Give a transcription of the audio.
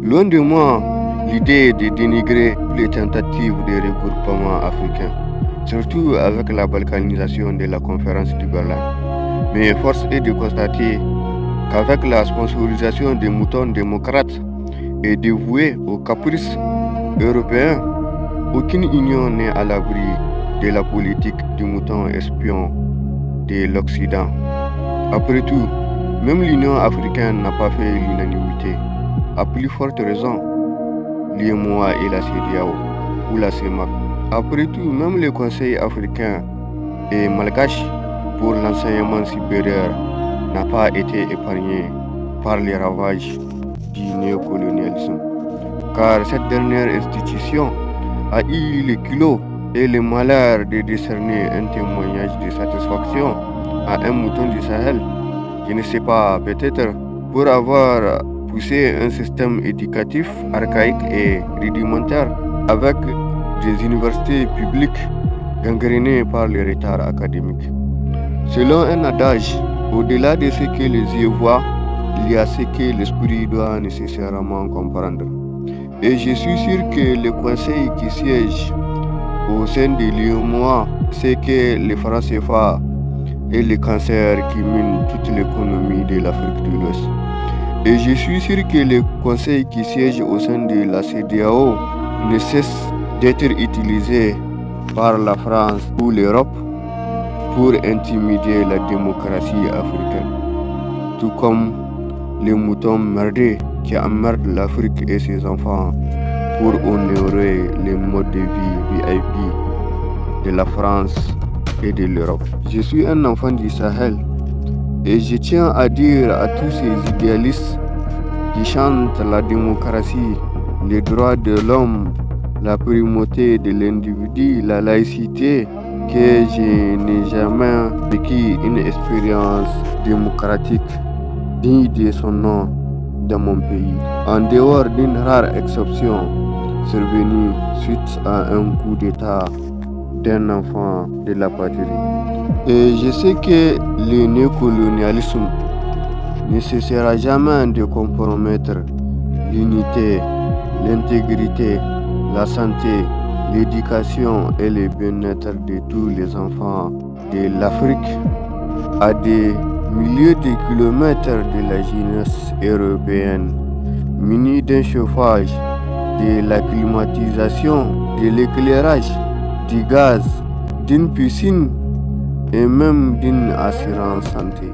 Loin de moi l'idée de dénigrer les tentatives de regroupement africain, surtout avec la balkanisation de la conférence du Berlin. Mais force est de constater qu'avec la sponsorisation des moutons démocrates et dévoués aux caprices européens, aucune union n'est à l'abri de la politique du mouton espion de l'Occident. Après tout, même l'Union africaine n'a pas fait l'unanimité. À plus forte raison, l'UEMOA et la CEDEAO ou la CEMAC. Après tout, même le Conseil africain et malgache pour l'enseignement supérieur n'a pas été épargné par les ravages du néocolonialisme. Car cette dernière institution a eu le culot et le malheur de décerner un témoignage de satisfaction à un mouton du Sahel, je ne sais pas, peut-être pour avoir poussé un système éducatif archaïque et rudimentaire avec des universités publiques gangrénées par le retard académique. Selon un adage, au-delà de ce que les yeux voient, il y a ce que l'esprit doit nécessairement comprendre. Et je suis sûr que le conseil qui siège au sein de l'UEMOA sait que le franc CFA est le cancer qui mine toute l'économie de l'Afrique de l'Ouest. Et je suis sûr que le conseil qui siège au sein de la CEDEAO ne cesse d'être utilisé par la France ou l'Europe pour intimider la démocratie africaine, tout comme les moutons merdés qui emmerdent l'Afrique et ses enfants pour honorer les modes de vie VIP de la France et de l'Europe. Je suis un enfant du Sahel et je tiens à dire à tous ces idéalistes qui chantent la démocratie, les droits de l'homme, la primauté de l'individu, la laïcité, que je n'ai jamais vécu une expérience démocratique digne de son nom dans mon pays, en dehors d'une rare exception survenue suite à un coup d'État d'un enfant de la patrie. Et je sais que le néocolonialisme ne cessera jamais de compromettre l'unité, l'intégrité, la santé, l'éducation et le bien-être de tous les enfants de l'Afrique à des milliers de kilomètres de la jeunesse européenne, munis d'un chauffage, de la climatisation, de l'éclairage, du gaz, d'une piscine et même d'une assurance santé.